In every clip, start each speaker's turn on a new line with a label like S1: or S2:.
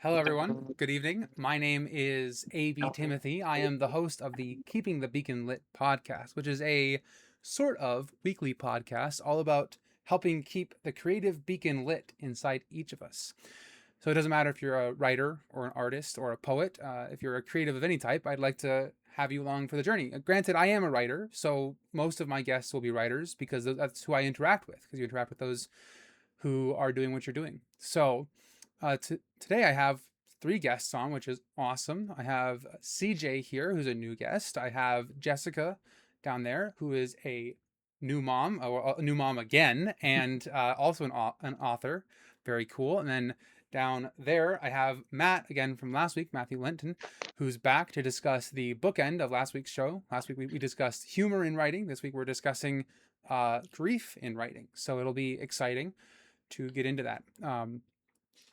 S1: Hello, everyone. Good evening. My name is A.B. Timothy. I am the host of the Keeping the Beacon Lit podcast, which is a sort of weekly podcast all about helping keep the creative beacon lit inside each of us. So it doesn't matter if you're a writer or an artist or a poet. If you're a creative of any type, I'd like to have you along for the journey. Granted, I am a writer, so most of my guests will be writers because that's who I interact with, because you interact with those who are doing what you're doing. So today I have three guests on, which is awesome. I have CJ here, who's a new guest. I have Jessica down there, who is a new mom, or a new mom again, and also an author. Very cool. And then down there, I have Matt again from last week, Matthew Lenton, who's back to discuss the bookend of last week's show. Last week we discussed humor in writing. This week we're discussing grief in writing. So it'll be exciting to get into that.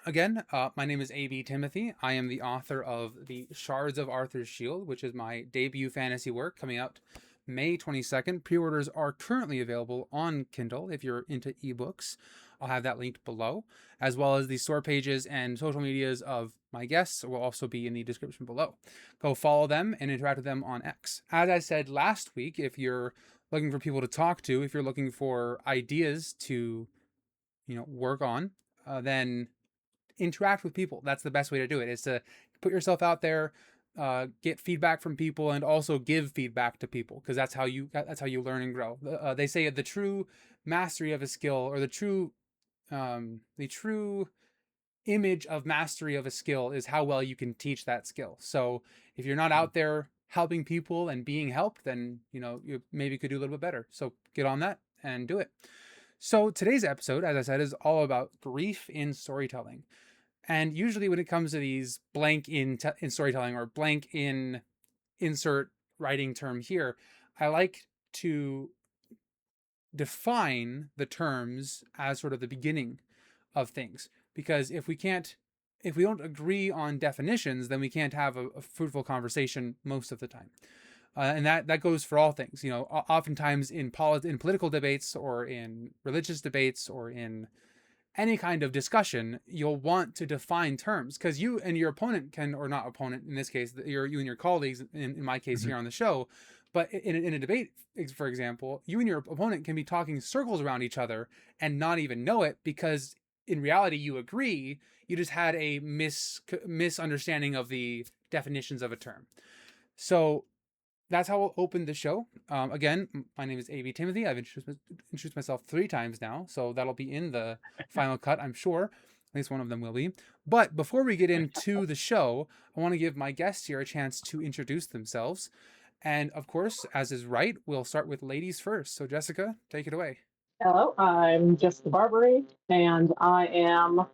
S1: Again, my name is A.B. Timothy. I am the author of The Shards of Arthur's Shield, which is my debut fantasy work coming out May 22nd. Pre-orders are currently available on Kindle if you're into ebooks. I'll have that linked below, as well as the store pages and social medias of my guests will also be in the description below. Go follow them and interact with them on X. As I said last week, if you're looking for people to talk to, if you're looking for ideas to, work on, then interact with people. That's the best way to do it, is to put yourself out there, get feedback from people, and also give feedback to people, because that's how you learn and grow. They say the true mastery of a skill, or the true image of mastery of a skill, is how well you can teach that skill. So if you're not out there helping people and being helped, then you maybe could do a little bit better. So get on that and do it. So today's episode, as I said, is all about grief in storytelling. And usually when it comes to these blank in storytelling, or blank in insert writing term here, I like to define the terms as sort of the beginning of things. Because if we don't agree on definitions, then we can't have a fruitful conversation most of the time. And that goes for all things. Oftentimes in political debates, or in religious debates, or in any kind of discussion, you'll want to define terms, because you and your opponent can, or not opponent in this case, you and your colleagues, in my case here on the show, but in a debate, for example, you and your opponent can be talking circles around each other and not even know it, because in reality you agree. You just had a misunderstanding of the definitions of a term. So that's how I'll open the show. Again, my name is A.B. Timothy. I've introduced myself 3 times now, so that'll be in the final cut, I'm sure. At least one of them will be. But before we get into the show, I want to give my guests here a chance to introduce themselves. And of course, as is right, we'll start with ladies first. So Jessica, take it away.
S2: Hello, I'm Jessica Barbary, and I am,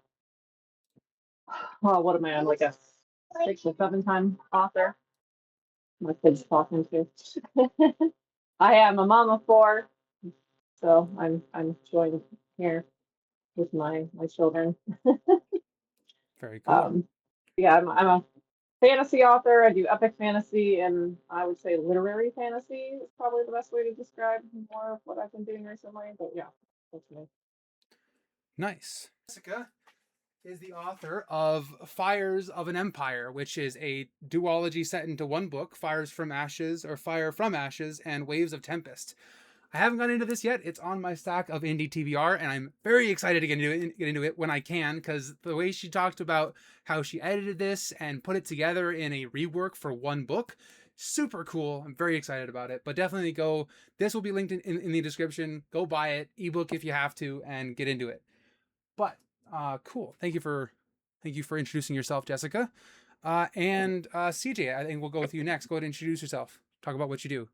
S2: well, what am I? I'm like a 6 or 7-time author. My kid's talking too. I am a mom of 4, so I'm joined here with my children.
S1: Very cool.
S2: Um, yeah, I'm a fantasy author. I do epic fantasy, and I would say literary fantasy is probably the best way to describe more of what I've been doing recently. But yeah, that's me.
S1: Nice. Jessica is the author of Fires of an Empire, which is a duology set into one book, Fires from Ashes, or Fire from Ashes, and Waves of Tempest. I haven't gotten into this yet. It's on my stack of indie TBR, and I'm very excited to get into it when I can, because the way she talked about how she edited this and put it together in a rework for one book, super cool. I'm very excited about it. But definitely go. This will be linked in the description. Go buy it, ebook if you have to, and get into it. But cool. Thank you for introducing yourself, Jessica. And CJ, I think we'll go with you next. Go ahead and introduce yourself. Talk about what you do.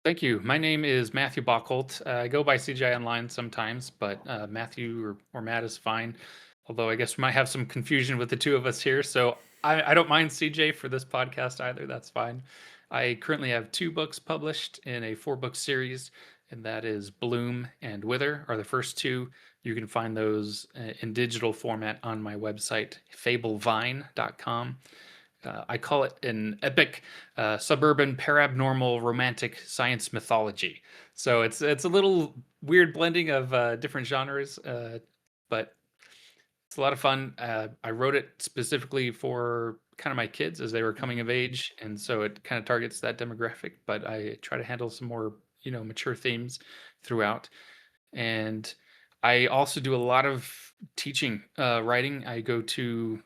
S3: Thank you. My name is Matthew Bockholt. I go by CJ online sometimes, but Matthew or Matt is fine. Although I guess we might have some confusion with the two of us here. So I don't mind CJ for this podcast either. That's fine. I currently have 2 books published in a 4-book series, and that is Bloom and Wither are the first 2. You can find those in digital format on my website, fablevine.com. I call it an epic suburban parabnormal romantic science mythology. So it's a little weird blending of different genres, but It's a lot of fun. I wrote it specifically for kind of my kids as they were coming of age, and so it kind of targets that demographic. But I try to handle some more, mature themes throughout. And I also do a lot of teaching writing. I go to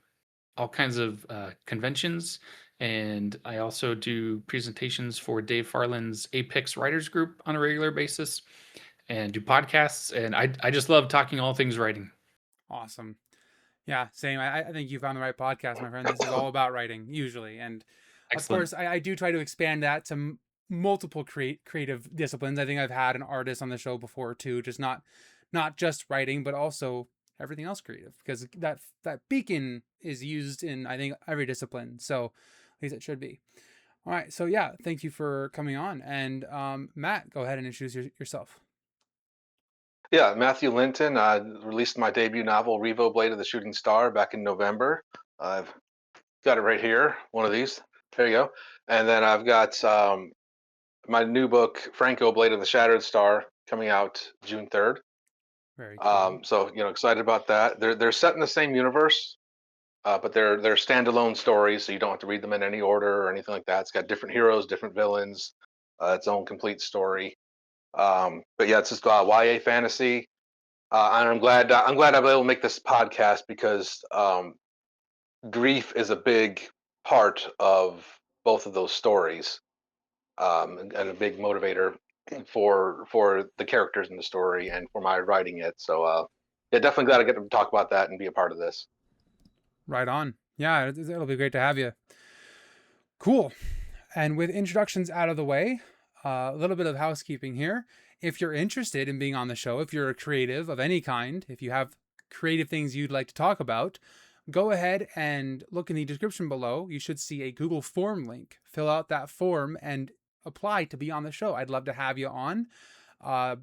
S3: all kinds of conventions, and I also do presentations for Dave Farland's Apex Writers Group on a regular basis, and do podcasts. And I just love talking all things writing.
S1: Awesome. Yeah, same. I think you found the right podcast, my friend. This is all about writing, usually. And of
S3: Excellent.
S1: course, I do try to expand that to multiple creative disciplines. I think I've had an artist on the show before too, just not just writing, but also everything else creative, because that beacon is used in, I think, every discipline. So at least it should be. All right. So yeah, thank you for coming on. And Matt, go ahead and introduce yourself.
S4: Yeah, Matthew Linton. I released my debut novel, Revo Blade of the Shooting Star, back in November. I've got it right here, one of these. There you go. And then I've got my new book, Franco Blade of the Shattered Star, coming out June 3rd.
S1: Very cool.
S4: So excited about that. They're set in the same universe, but they're standalone stories, so you don't have to read them in any order or anything like that. It's got different heroes, different villains, its own complete story. But yeah, it's just YA fantasy. And I'm glad I'm able to make this podcast because grief is a big part of both of those stories, and a big motivator for the characters in the story and for my writing it. So yeah, definitely glad I get to talk about that and be a part of this.
S1: Right on. Yeah, it'll be great to have you. Cool. And with introductions out of the way, a little bit of housekeeping here. If you're interested in being on the show, if you're a creative of any kind, if you have creative things you'd like to talk about, go ahead and look in the description below. You should see a Google form link. Fill out that form and apply to be on the show. I'd love to have you on.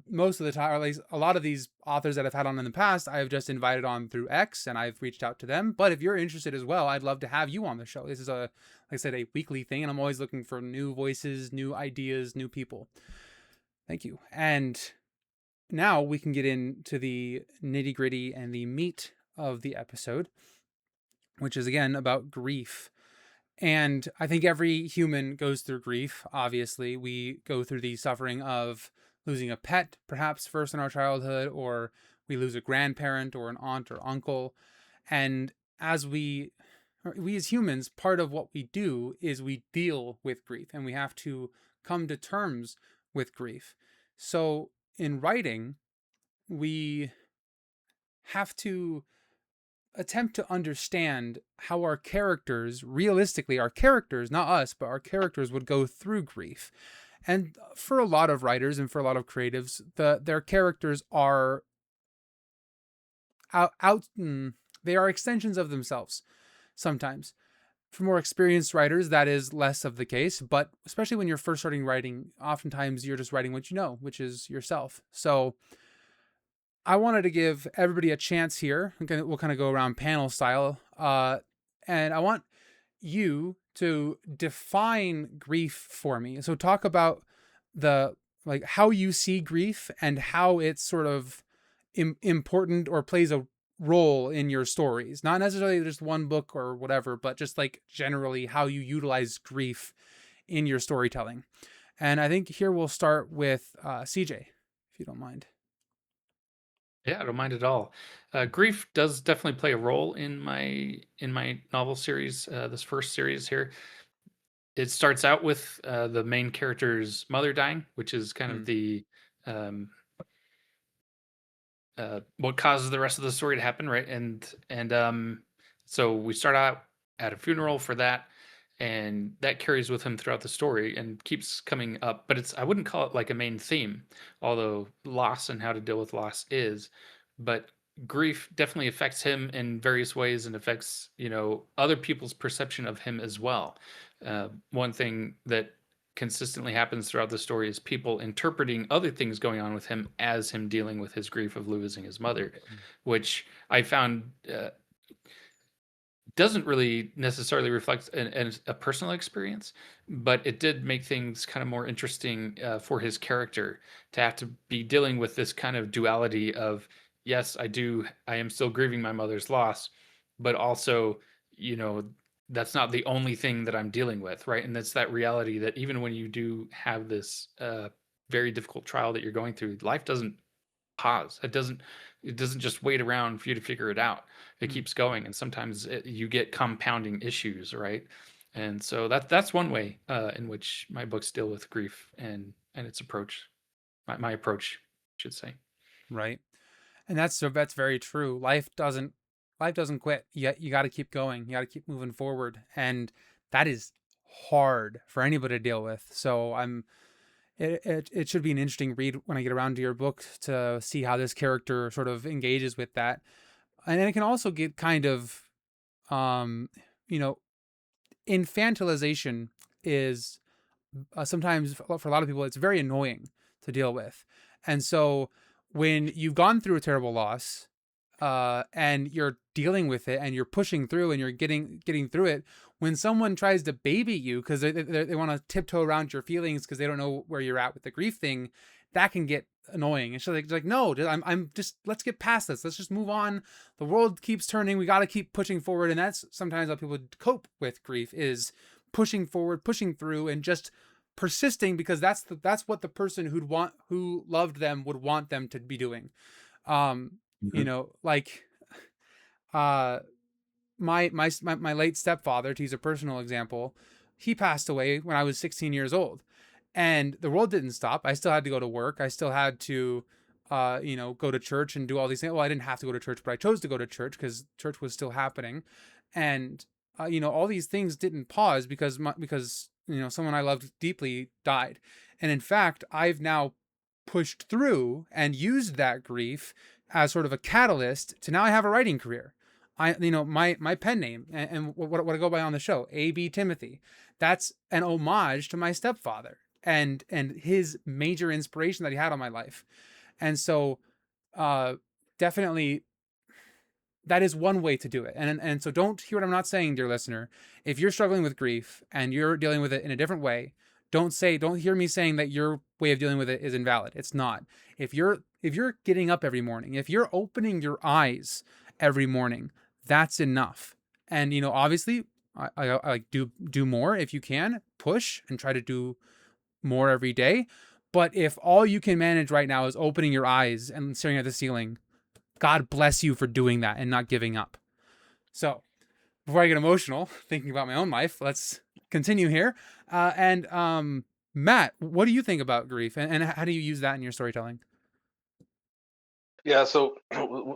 S1: Most of the time, or at least a lot of these authors that I've had on in the past, I have just invited on through X and I've reached out to them. But if you're interested as well, I'd love to have you on the show. This is like I said, a weekly thing, and I'm always looking for new voices, new ideas, new people. Thank you. And now we can get into the nitty gritty and the meat of the episode, which is again about grief. And I think every human goes through grief. Obviously, we go through the suffering of losing a pet, perhaps first in our childhood, or we lose a grandparent or an aunt or uncle. And as we as humans, part of what we do is we deal with grief, and we have to come to terms with grief. So in writing, we have to attempt to understand how our characters, realistically, our characters, not us, but our characters would go through grief. And for a lot of writers and for a lot of creatives, their characters are they are extensions of themselves sometimes. For more experienced writers, that is less of the case, but especially when you're first starting writing, oftentimes you're just writing what you know, which is yourself. So I wanted to give everybody a chance here. We'll kind of go around panel style. And I want you to define grief for me. So talk about how you see grief and how it's sort of important or plays a role in your stories. Not necessarily just one book or whatever, but just like generally how you utilize grief in your storytelling. And I think here we'll start with CJ, if you don't mind.
S3: Yeah, I don't mind at all. Grief does definitely play a role in my novel series. This first series here, it starts out with the main character's mother dying, which is kind of the what causes the rest of the story to happen, right? And so we start out at a funeral for that, and that carries with him throughout the story and keeps coming up. But I wouldn't call it like a main theme, although loss and how to deal with loss is. But grief definitely affects him in various ways and affects other people's perception of him as well. One thing that consistently happens throughout the story is people interpreting other things going on with him as him dealing with his grief of losing his mother, which I found doesn't really necessarily reflect a personal experience, but it did make things kind of more interesting for his character to have to be dealing with this kind of duality of yes, I am still grieving my mother's loss, but also, you know, that's not the only thing that I'm dealing with, right? And that's that reality that even when you do have this very difficult trial that you're going through, life doesn't pause. It doesn't just wait around for you to figure it out. It
S1: Mm.
S3: keeps going, and sometimes you get compounding issues, right? And so that's one way in which my books deal with grief and its approach, my approach, I should say.
S1: Right. And that's very true. Life doesn't quit. You got to keep going. You got to keep moving forward, and that is hard for anybody to deal with. So it should be an interesting read when I get around to your book to see how this character sort of engages with that. And then it can also get kind of um you know infantilization is sometimes for a lot of people it's very annoying to deal with. And so when you've gone through a terrible loss and you're dealing with it and you're pushing through and you're getting through it, when someone tries to baby you because they want to tiptoe around your feelings because they don't know where you're at with the grief thing, that can get annoying. And so like no, I'm just, let's get past this, let's just move on. The world keeps turning, we got to keep pushing forward. And that's sometimes how people cope with grief, is pushing forward, pushing through, and just persisting, because that's what the person who loved them would want them to be doing. um
S3: Mhm.
S1: like uh my late stepfather, to use a personal example, he passed away when I was 16 years old, and the world didn't stop. I still had to go to work. I still had to go to church and do all these things. Well, I didn't have to go to church, but I chose to go to church because church was still happening. And all these things didn't pause because someone I loved deeply died. And in fact, I've now pushed through and used that grief as sort of a catalyst to now I have a writing career. My pen name and what I go by on the show, A.B. Timothy, that's an homage to my stepfather and his major inspiration that he had on my life. And so uh definitely that is one way to do it. And so don't hear what I'm not saying, dear listener. If you're struggling with grief and you're dealing with it in a different way, don't hear me saying that your way of dealing with it is invalid. It's not. If you're getting up every morning, if you're opening your eyes every morning, that's enough. And obviously, I like do more if you can. Push and try to do more every day. But if all you can manage right now is opening your eyes and staring at the ceiling, God bless you for doing that and not giving up. So, before I get emotional thinking about my own life, let's continue here. And Matt, what do you think about grief, and how do you use that in your storytelling?
S4: Yeah, so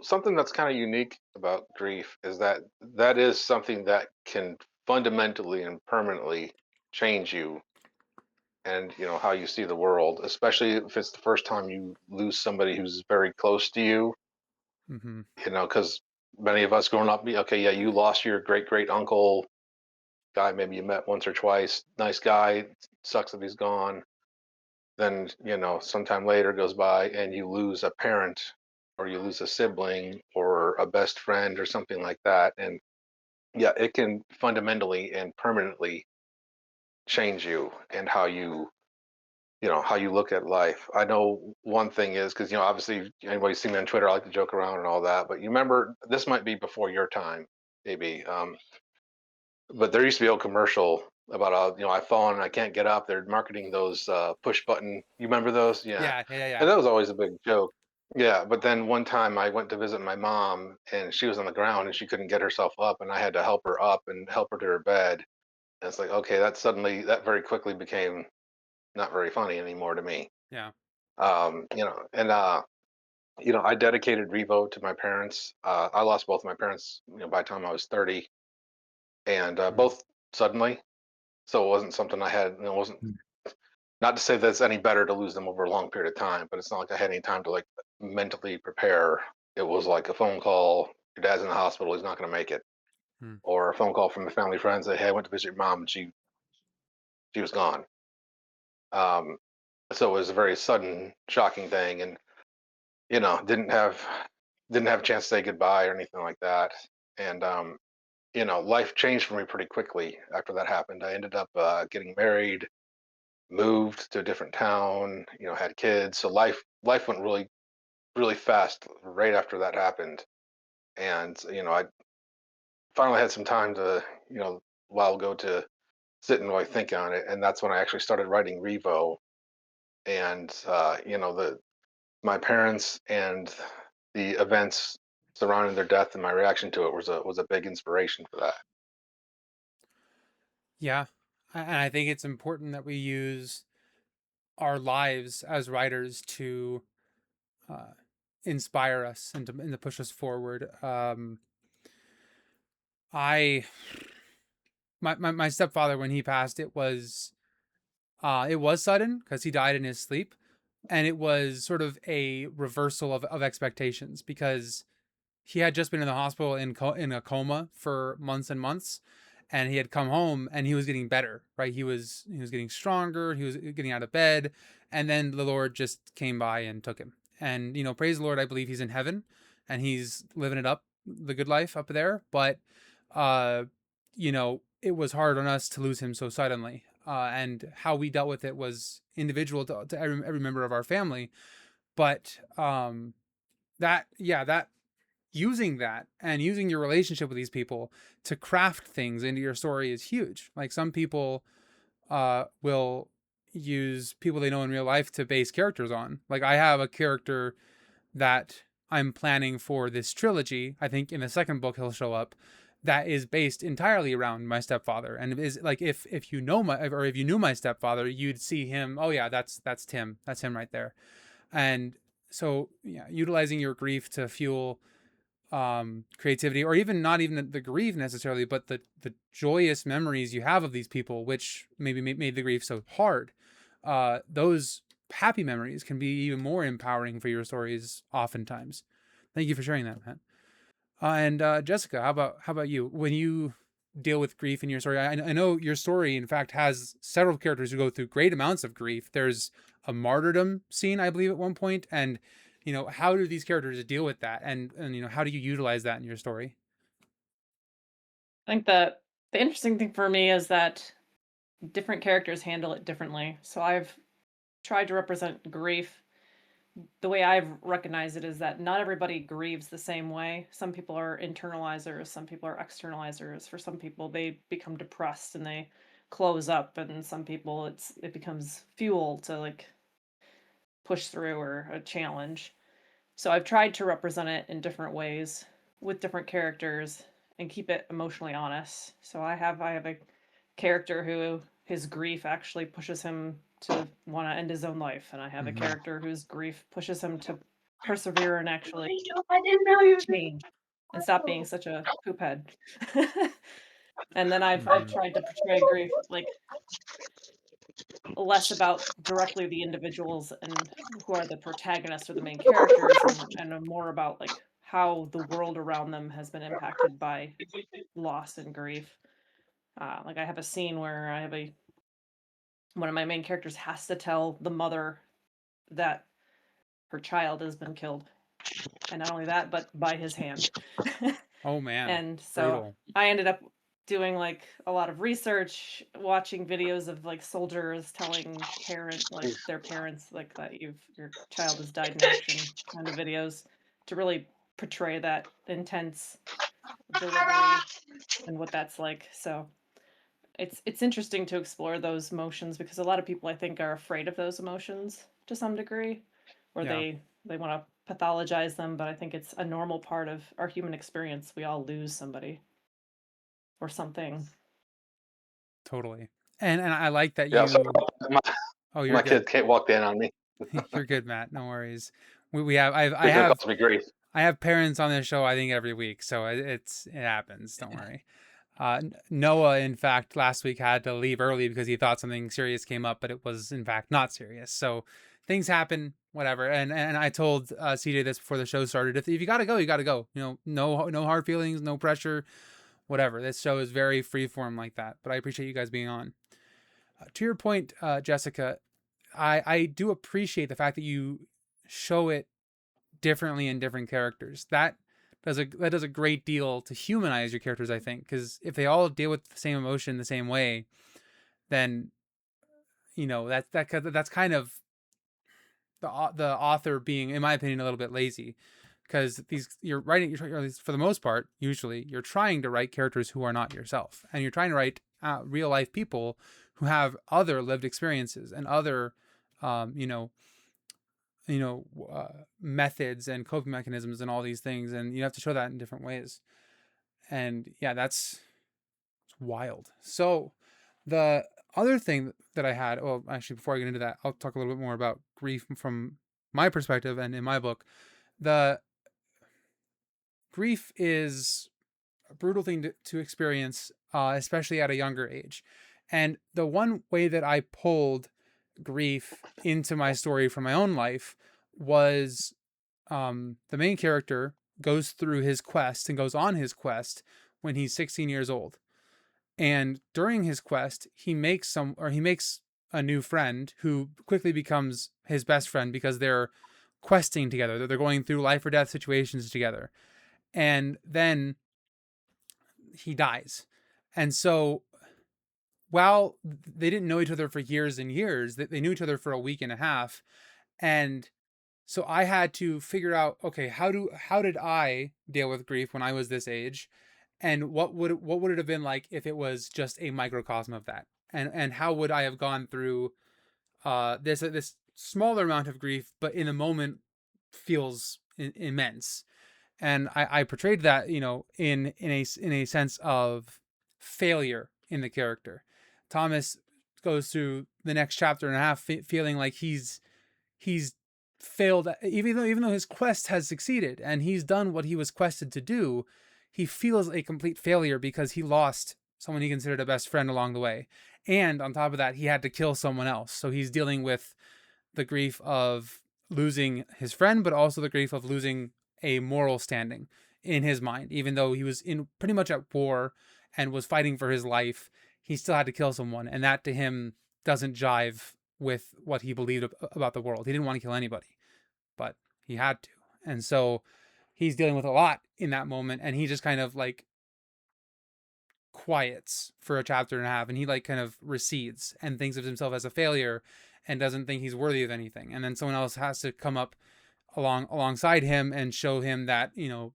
S4: something that's kind of unique about grief is that that is something that can fundamentally and permanently change you and how you see the world, especially if it's the first time you lose somebody who's very close to you.
S1: Mm-hmm.
S4: Because many of us growing up, okay, yeah, you lost your great great uncle, guy maybe you met once or twice, nice guy, sucks that he's gone. Then sometime later goes by and you lose a parent or you lose a sibling or a best friend or something like that. And yeah, it can fundamentally and permanently change you and how you look at life. I know one thing is because obviously anybody see me on Twitter, I like to joke around and all that. But you remember, this might be before your time, maybe. But there used to be a commercial about I've fallen and I can't get up. They're marketing those push button. You remember those? Yeah,
S1: Yeah.
S4: and that was always a big joke. Yeah, but then one time I went to visit my mom and she was on the ground and she couldn't get herself up, and I had to help her up and help her to her bed. And it's like, okay, that very quickly became not very funny anymore to me.
S1: Yeah.
S4: And I dedicated Revo to my parents. I lost both my parents, by the time I was 30, and
S1: Mm.
S4: both suddenly. So it wasn't something I had. It wasn't,
S3: Mm.
S4: not to say that it's any better to lose them over a long period of time, but it's not like I had any time to like mentally prepare. It was like a phone call. Your dad's in the hospital. He's not going to make it.
S1: Mm.
S4: Or a phone call from a family friend say, "Hey, I went to visit your mom and she was gone." Um, so it was a very sudden, shocking thing, and didn't have a chance to say goodbye or anything like that. And life changed for me pretty quickly after that happened. I ended up getting married, moved to a different town, had kids. So life went really really fast right after that happened. And, I finally had some time to, a while ago to sit and really think on it. And that's when I actually started writing Revo. And, my parents and the events surrounding their death and my reaction to it was a big inspiration for that.
S1: Yeah. And I think it's important that we use our lives as writers to uh, inspire us and to push us forward. I my stepfather, when he passed, it was sudden because he died in his sleep, and it was sort of a reversal of expectations because he had just been in the hospital in a coma for months and months, and he had come home and he was getting better. Right, he was getting stronger. He was getting out of bed, and then the Lord just came by and took him. And praise the Lord, I believe he's in heaven, and he's living it up, the good life up there. But uh, it was hard on us to lose him so suddenly. And how we dealt with it was individual to every member of our family. But that using that and using your relationship with these people to craft things into your story is huge. Like, some people will use people they know in real life to base characters on. Like, I have a character that I'm planning for this trilogy. I think in the second book he'll show up, that is based entirely around my stepfather, and is like, if you know if you knew my stepfather, you'd see him. Oh yeah, that's Tim. That's him right there. And so, yeah, utilizing your grief to fuel creativity, or even not even the grief necessarily, but the joyous memories you have of these people, which maybe made the grief so hard. Those happy memories can be even more empowering for your stories oftentimes. Thank you for sharing that, Matt. And Jessica, how about you? When you deal with grief in your story, I know your story, in fact, has several characters who go through great amounts of grief. There's a martyrdom scene, I believe, at one point, and how do these characters deal with that, and how do you utilize that in your story?
S2: I think that the interesting thing for me is that different characters handle it differently. So I've tried to represent grief. The way I've recognized it is that not everybody grieves the same way. Some people are internalizers, some people are externalizers. For some people, they become depressed and they close up, and some people it becomes fuel to like push through or a challenge. So I've tried to represent it in different ways with different characters and keep it emotionally honest. So I have a character who his grief actually pushes him to want to end his own life, and I have a
S1: Mm-hmm.
S2: character whose grief pushes him to persevere and actually change and stop being such a poop head. And then I've
S1: Mm-hmm.
S2: tried to portray grief like less about directly the individuals and who are the protagonists or the main characters, and more about like how the world around them has been impacted by loss and grief. Like I have a scene where I have a one of my main characters has to tell the mother that her child has been killed, and not only that, but by his hand.
S1: Oh man,
S2: And so
S1: brutal.
S2: I ended up doing like a lot of research, watching videos of like soldiers telling their parents like that your child has died in action kind of videos to really portray that intense delivery and what that's like. So it's interesting to explore those emotions because a lot of people I think are afraid of those emotions to some degree, or
S1: Yeah,
S2: they want to pathologize them, but I think it's a normal part of our human experience. We all lose somebody or something.
S1: totally. And I like that
S4: Yeah, so
S1: you.
S4: my,
S1: Oh, you're
S4: my
S1: good.
S4: kid can't walk in on me.
S1: You're good, Matt. No worries. We have I
S4: He's gonna
S1: have
S4: cause me grief.
S1: I have parents on this show, I think, every week, so it happens. Don't worry. Noah, in fact, last week had to leave early because he thought something serious came up, but it was in fact not serious. So things happen, whatever. And I told CJ this before the show started. If you gotta go, you gotta go. No hard feelings, no pressure, whatever. This show is very freeform like that. But I appreciate you guys being on. To your point, Jessica, I do appreciate the fact that you show it differently in different characters. That does a great deal to humanize your characters, I think, because if they all deal with the same emotion the same way, then that's kind of the author being, in my opinion, a little bit lazy, because you're writing, or at least for the most part, usually you're trying to write characters who are not yourself, and you're trying to write real life people who have other lived experiences and other, um, you know, methods and coping mechanisms and all these things, and you have to show that in different ways. And yeah, that's wild. So the other thing that I had, well, actually, before I get into that, I'll talk a little bit more about grief from my perspective. And in my book, the grief is a brutal thing to experience, especially at a younger age. And the one way that I pulled grief into my story from my own life was, the main character goes through his quest and goes on his quest when he's 16 years old. And during his quest, he makes a new friend who quickly becomes his best friend because they're questing together. They're going through life or death situations together. And then he dies. And so while they didn't know each other for years and years, they knew each other for a week and a half. And so I had to figure out, okay, how did I deal with grief when I was this age? And what would it have been like if it was just a microcosm of that? And how would I have gone through this smaller amount of grief, but in the moment feels immense? And I portrayed that, in a sense of failure in the character. Thomas goes through the next chapter and a half feeling like he's failed, even though his quest has succeeded and he's done what he was quested to do. He feels a complete failure because he lost someone he considered a best friend along the way, and on top of that, he had to kill someone else. So he's dealing with the grief of losing his friend, but also the grief of losing a moral standing in his mind. Even though he was in pretty much at war and was fighting for his life, he still had to kill someone, and that to him doesn't jive with what he believed about the world. He didn't want to kill anybody, but he had to. And so he's dealing with a lot in that moment, and he just kind of like quiets for a chapter and a half, and he like kind of recedes and thinks of himself as a failure and doesn't think he's worthy of anything. And then someone else has to come up alongside him and show him that,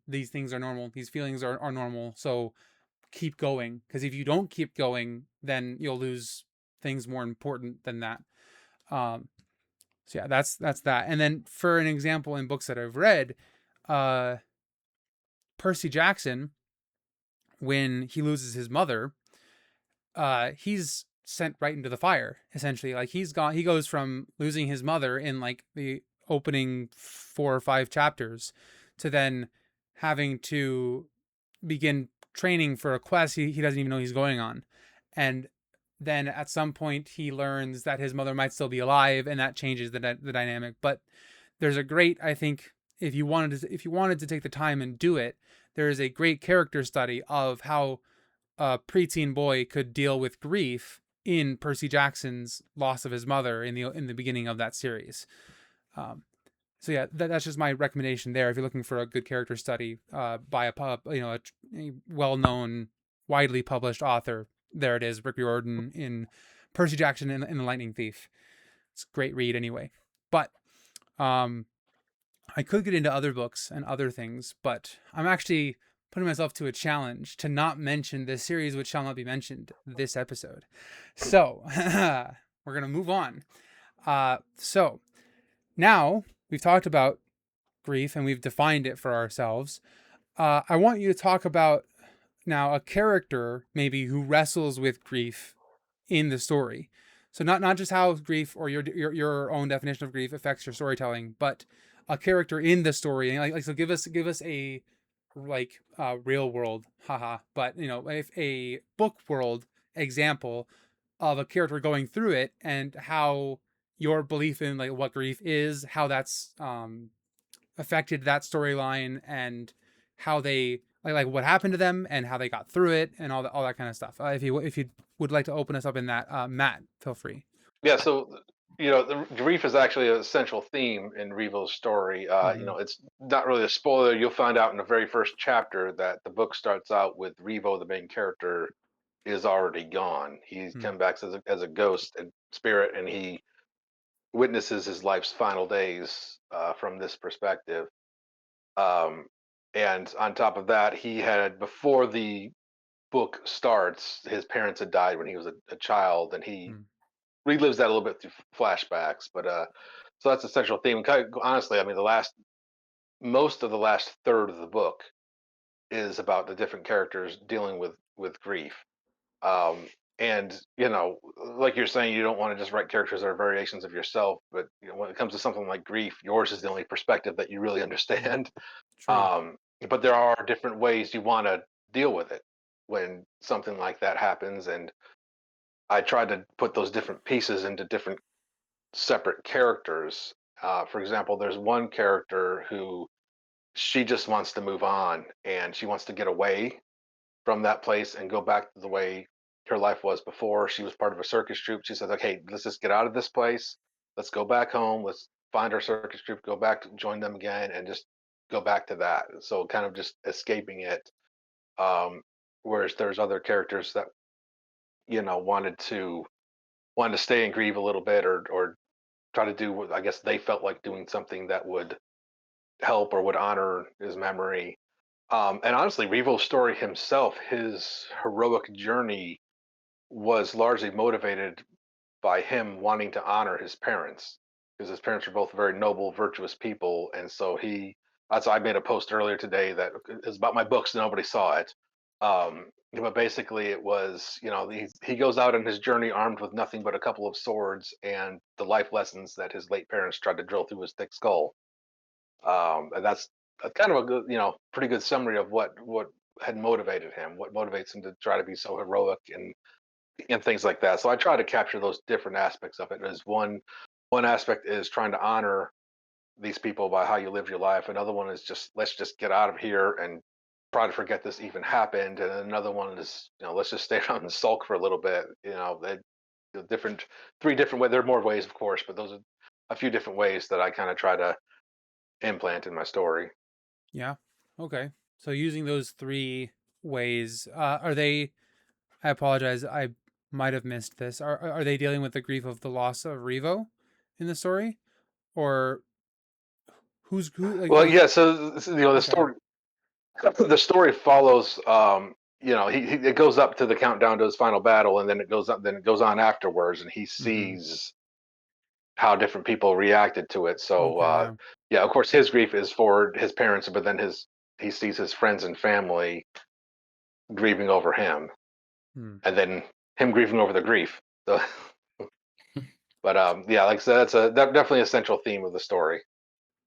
S1: these things are normal, these feelings are normal, so keep going, because if you don't keep going, then you'll lose things more important than that. So yeah, that's that. And then for an example, in books that I've read, Percy Jackson, when he loses his mother, he's sent right into the fire, essentially. Like he goes from losing his mother in like the opening 4 or 5 chapters to then having to begin training for a quest he doesn't even know he's going on. And then at some point he learns that his mother might still be alive, and that changes the dynamic. But there's a great, I think, if you wanted to take the time and do it, there is a great character study of how a preteen boy could deal with grief in Percy Jackson's loss of his mother in the beginning of that series. So yeah, that's just my recommendation there. If you're looking for a good character study by a well-known, widely published author, there it is, Rick Riordan in Percy Jackson and the Lightning Thief. It's a great read anyway. But I could get into other books and other things, but I'm actually putting myself to a challenge to not mention this series, which shall not be mentioned this episode. So we're going to move on. So now we've talked about grief and we've defined it for ourselves. I want you to talk about now a character maybe who wrestles with grief in the story. So not just how grief or your own definition of grief affects your storytelling, but a character in the story. And so give us a real world, but if a book world example of a character going through it and how your belief in like what grief is, how that's affected that storyline, and how they like what happened to them and how they got through it and all that kind of stuff. If you would like to open us up in that, Matt, feel free.
S4: Yeah, so the grief is actually an essential theme in Revo's story. It's not really a spoiler. You'll find out in the very first chapter that the book starts out with Revo, the main character, is already gone. He's come back as a ghost and spirit, and he witnesses his life's final days from this perspective. Um, and on top of that, he had, before the book starts, his parents had died when he was a child, and he
S1: Hmm.
S4: relives that a little bit through flashbacks. But so that's a central theme. Honestly, I mean, most of the last third of the book is about the different characters dealing with grief. Um, and like you're saying, you don't want to just write characters that are variations of yourself. But when it comes to something like grief, yours is the only perspective that you really understand.
S1: True.
S4: But there are different ways you want to deal with it when something like that happens. And I tried to put those different pieces into different separate characters. For example, there's one character who, she just wants to move on, and she wants to get away from that place and go back to the way her life was before. She was part of a circus troupe. She says, "Okay, let's just get out of this place. Let's go back home. Let's find our circus troupe, go back to join them again, and just go back to that." So kind of just escaping it. Um, Whereas there's other characters that wanted to stay and grieve a little bit, or try to do what I guess they felt like doing, something that would help or would honor his memory. And honestly, Revo's story himself, his heroic journey, was largely motivated by him wanting to honor his parents, because his parents were both very noble, virtuous people. And so that's why I made a post earlier today that is about my books. Nobody saw it. But basically, it was, he goes out on his journey armed with nothing but a couple of swords and the life lessons that his late parents tried to drill through his thick skull. And that's a kind of a good, pretty good summary of what had motivated him, what motivates him to try to be so heroic and things like that. So I try to capture those different aspects of it. As one aspect is trying to honor these people by how you live your life. Another one is just, let's just get out of here and try to forget this even happened. And another one is, let's just stay around and sulk for a little bit. Different, three different ways. There are more ways, of course, but those are a few different ways that I kind of try to implant in my story.
S1: Yeah. Okay. So using those three ways, are they? I apologize. I might have missed this. Are they dealing with the grief of the loss of Revo in the story, or who
S4: Well,
S1: like?
S4: yeah. So the
S1: Okay.
S4: story, the story follows. It goes up to the countdown to his final battle, and then it goes up. Then it goes on afterwards, and he
S1: Mm-hmm.
S4: sees how different people reacted to it. So,
S1: Okay. Yeah.
S4: yeah, of course, his grief is for his parents, but then he sees his friends and family grieving over him,
S1: Hmm.
S4: and then him grieving over the grief. So, but yeah, like I said, that's definitely a central theme of the story.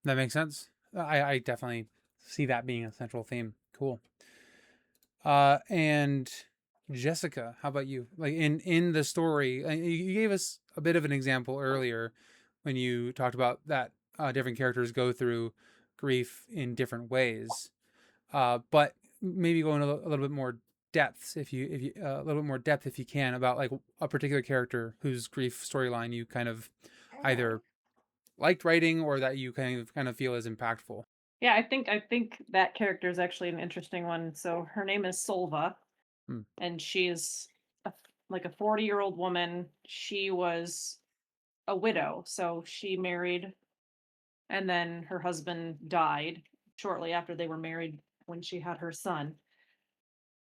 S1: That makes sense. I definitely see that being a central theme. Cool. And Jessica, how about you? Like in the story, you gave us a bit of an example earlier when you talked about that different characters go through grief in different ways. But maybe go into a little bit more depths if you a little bit more depth if you can about like a particular character whose grief storyline you kind of either liked writing or that you kind of feel is impactful.
S2: Yeah, I think that character is actually an interesting one. So her name is Solva,
S1: Hmm.
S2: and she's like a 40-year-old woman. She was a widow, so she married, and then her husband died shortly after they were married when she had her son.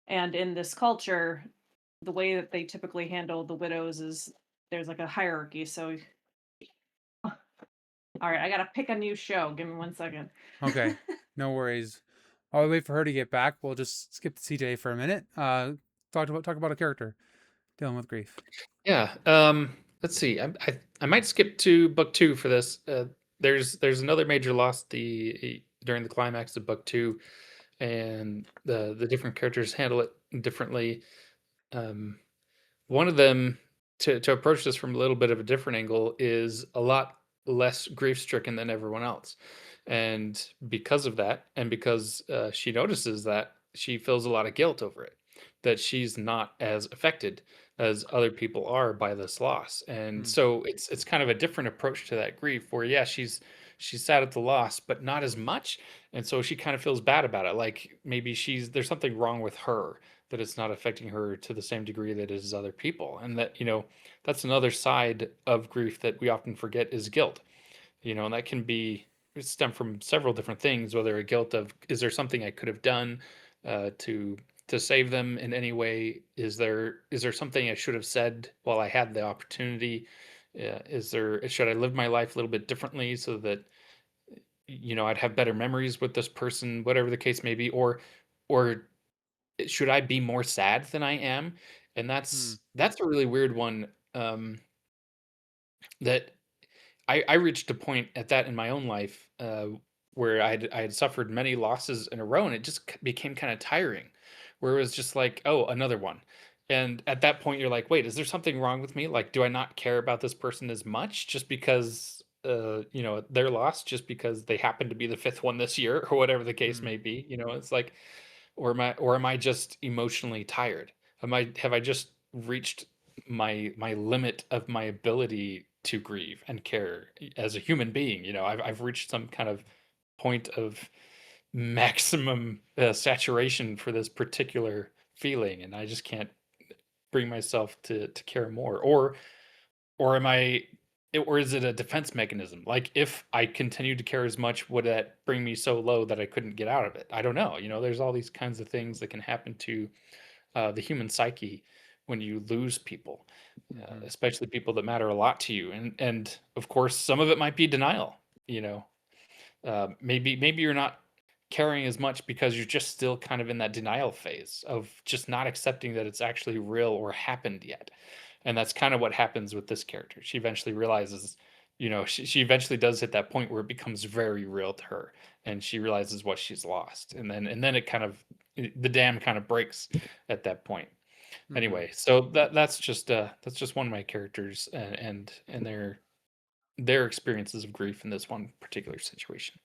S2: And in this culture, the way that they typically handle the widows is there's like a hierarchy. So, all right, I gotta pick a new show. Give me 1 second.
S1: Okay, no worries. While we wait for her to get back, we'll just skip to CJ for a minute. Talk about a character dealing with grief.
S3: Yeah. Let's see. I might skip to book two for this. There's another major loss during the climax of book two, and the different characters handle it differently. Um, One of them, to approach this from a little bit of a different angle, is a lot less grief stricken than everyone else, and because of that, and because she notices that, she feels a lot of guilt over it, that she's not as affected as other people are by this loss. And
S1: Hmm.
S3: so it's kind of a different approach to that grief, where yeah, she's sad at the loss, but not as much. And so she kind of feels bad about it, like maybe there's something wrong with her, that it's not affecting her to the same degree that it is other people. And that, that's another side of grief that we often forget is guilt. And that can be stem from several different things, whether a guilt of, is there something I could have done to save them in any way? Is there something I should have said while I had the opportunity? Should I live my life a little bit differently so that I'd have better memories with this person, whatever the case may be, or should I be more sad than I am? And
S1: Hmm.
S3: that's a really weird one. That I reached a point at that in my own life where I had suffered many losses in a row, and it just became kind of tiring, where it was just like, oh, another one. And at that point, you're like, wait, is there something wrong with me? Like, do I not care about this person as much just because they're lost, just because they happen to be the fifth one this year, or whatever the case
S1: Hmm.
S3: may be? It's like, or am I just emotionally tired? Have I just reached my limit of my ability to grieve and care as a human being? I've reached some kind of point of maximum saturation for this particular feeling, and I just can't bring myself to care more. Or am I or is it a defense mechanism? Like, if I continued to care as much, would that bring me so low that I couldn't get out of it? I don't know. There's all these kinds of things that can happen to the human psyche when you lose people,
S1: Hmm.
S3: especially people that matter a lot to you. And of course, some of it might be denial. You know, maybe you're not caring as much because you're just still kind of in that denial phase of just not accepting that it's actually real or happened yet. And that's kind of what happens with this character. She eventually realizes, she eventually does hit that point where it becomes very real to her, and she realizes what she's lost. And then it kind of, the dam kind of breaks at that point.
S1: Hmm.
S3: Anyway, so that's just one of my characters, and their experiences of grief in this one particular situation.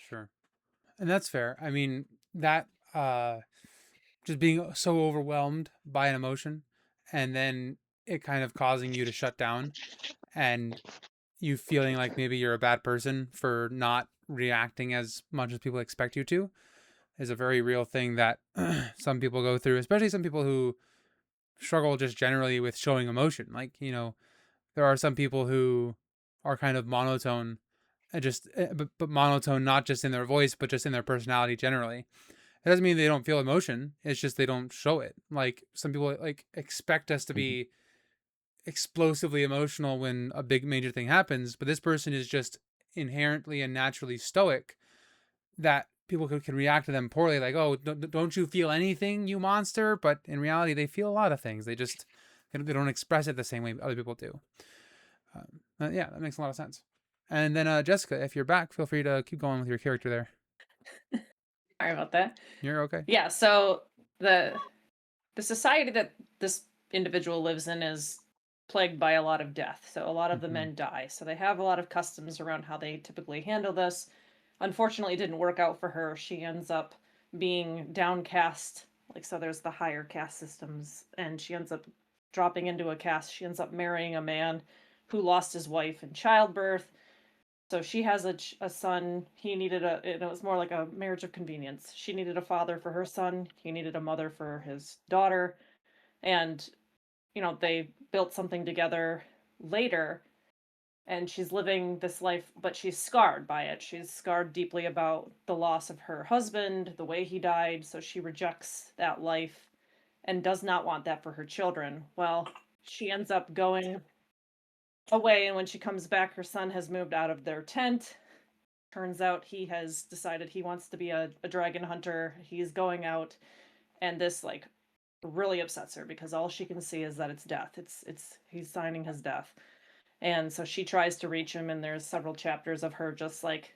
S1: Sure. And that's fair. I mean, that just being so overwhelmed by an emotion and then it kind of causing you to shut down and you feeling like maybe you're a bad person for not reacting as much as people expect you to is a very real thing that some people go through, especially some people who struggle just generally with showing emotion. Like, there are some people who are kind of monotone, but monotone not just in their voice, but just in their personality generally. It doesn't mean they don't feel emotion. It's just they don't show it. Like, some people like expect us to be explosively emotional when a big major thing happens, but this person is just inherently and naturally stoic that people can react to them poorly, like, oh, don't you feel anything, you monster? But in reality, they feel a lot of things. They don't express it the same way other people do. Yeah, that makes a lot of sense. And then Jessica, if you're back, feel free to keep going with your character there.
S2: Sorry about that.
S1: You're okay.
S2: Yeah, so the society that this individual lives in is plagued by a lot of death. So a lot of the
S1: Mhm.
S2: men die. So they have a lot of customs around how they typically handle this. Unfortunately, it didn't work out for her. She ends up being downcast. Like, so there's the higher caste systems, and she ends up dropping into a caste. She ends up marrying a man who lost his wife in childbirth. So she has a son. He needed it was more like a marriage of convenience. She needed a father for her son. He needed a mother for his daughter. And, they built something together later. And she's living this life, but she's scarred by it. She's scarred deeply about the loss of her husband, the way he died. So she rejects that life and does not want that for her children. Well, she ends up going away. And when she comes back, her son has moved out of their tent. Turns out he has decided he wants to be a dragon hunter. He's going out, and this like really upsets her because all she can see is that it's death. It's he's signing his death. And so she tries to reach him, and there's several chapters of her just like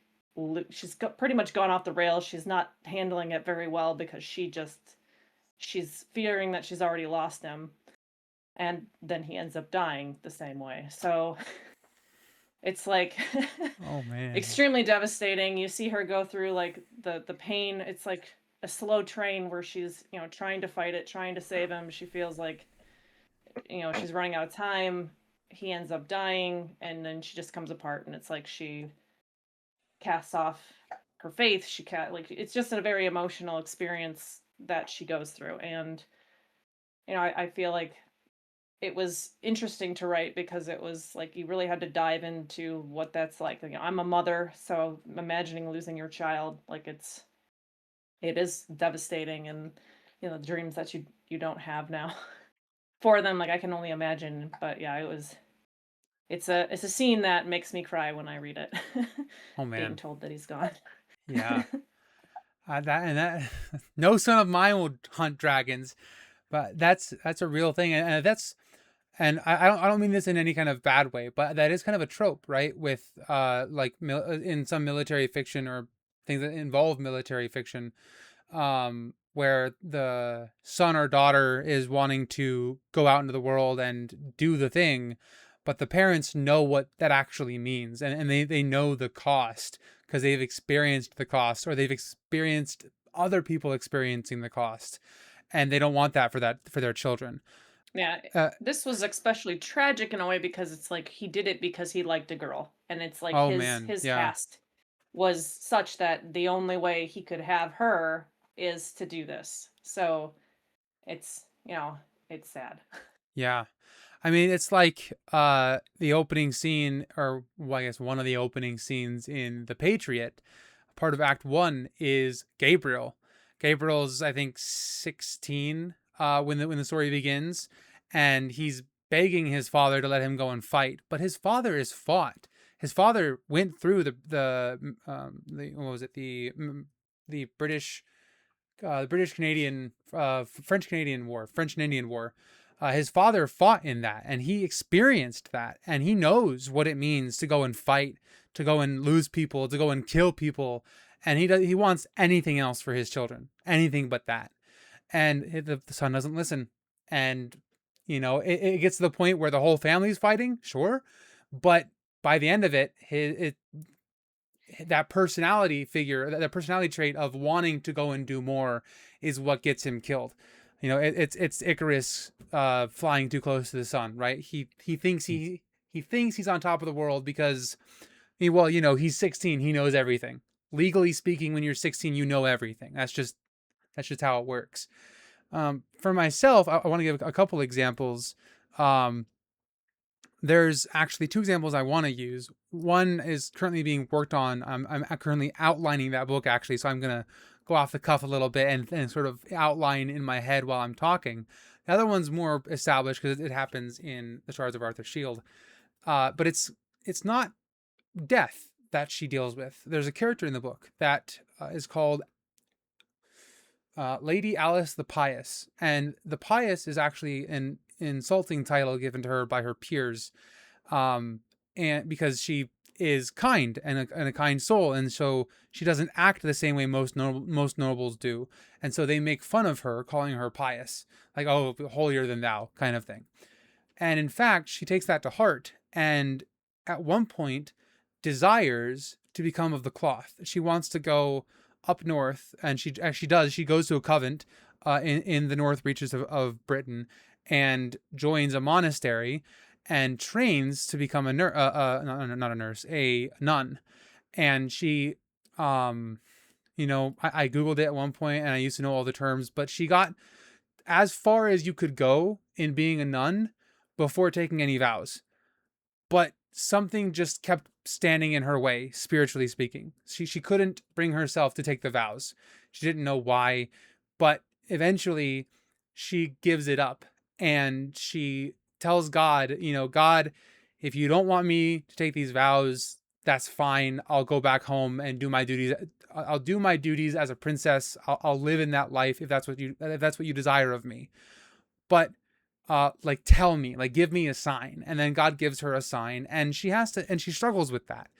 S2: she's pretty much gone off the rails. She's not handling it very well because she's fearing that she's already lost him, and then he ends up dying the same way. So it's like
S1: Oh man.
S2: extremely devastating. You see her go through like the pain. It's like a slow train where she's, trying to fight it, trying to save him. She feels like, she's running out of time. He ends up dying, and then she just comes apart, and it's like she casts off her faith. She can't, like, it's just a very emotional experience that she goes through. And I feel like it was interesting to write because it was like you really had to dive into what that's like. I'm a mother, so imagining losing your child, like it is devastating, and the dreams that you don't have now for them, like I can only imagine. But yeah, it's a scene that makes me cry when I read it.
S1: Oh
S2: Being
S1: man.
S2: told that he's gone.
S1: Yeah. That no son of mine will hunt dragons, but that's a real thing, and that's and I don't mean this in any kind of bad way, but that is kind of a trope, right? With like in some military fiction or things that involve military fiction, where the son or daughter is wanting to go out into the world and do the thing, but the parents know what that actually means, and they know the cost because they've experienced the cost, or they've experienced other people experiencing the cost, and they don't want that for their children.
S2: Yeah,
S1: Uh,
S2: this was especially tragic in a way because it's like he did it because he liked a girl, and it's like
S1: oh
S2: his
S1: man,
S2: his
S1: yeah,
S2: past was such that the only way he could have her is to do this. So it's it's sad.
S1: yeah. I mean, it's like the opening scene, or well, I guess one of the opening scenes in The Patriot. Part of Act One is Gabriel. Gabriel's, I think, 16 when the story begins, and he's begging his father to let him go and fight, but his father is fought. His father went through the what was it, the British Canadian, French Canadian War, French and Indian War. His father fought in that, and he experienced that, and he knows what it means to go and fight, to go and lose people, to go and kill people, and he wants anything else for his children, anything but that. And the son doesn't listen, and it gets to the point where the whole family's fighting, sure, but by the end of it, that personality figure, that personality trait of wanting to go and do more, is what gets him killed. It's Icarus flying too close to the sun, right? He thinks he thinks he's on top of the world because he's 16, he knows everything. Legally speaking, when you're 16, you know everything. That's just how it works. For myself, I want to give a couple examples. There's actually two examples I want to use. One is currently being worked on. I'm currently outlining that book, actually, so I'm going to go off the cuff a little bit and sort of outline in my head while I'm talking. The other one's more established because it happens in The Shards of Arthur's Shield. But it's not death that she deals with. There's a character in the book that is called Lady Alice the Pious. And the Pious is actually an insulting title given to her by her peers, and because she is kind and a kind soul, and so she doesn't act the same way most nobles do, and so they make fun of her, calling her pious, like, oh, holier than thou kind of thing. And in fact, she takes that to heart, and at one point desires to become of the cloth. She wants to go up north, and she actually does. She goes to a convent in the north reaches of Britain, and joins a monastery and trains to become a nurse, not a nurse, a nun. And she, I Googled it at one point, and I used to know all the terms, but she got as far as you could go in being a nun before taking any vows. But something just kept standing in her way, spiritually speaking. She couldn't bring herself to take the vows. She didn't know why, but eventually she gives it up, and she tells God, God, if you don't want me to take these vows, that's fine. I'll go back home and do my duties. I'll do my duties as a princess. I'll live in that life if that's what you desire of me. But like, tell me, like, give me a sign. And then God gives her a sign, and she struggles with that,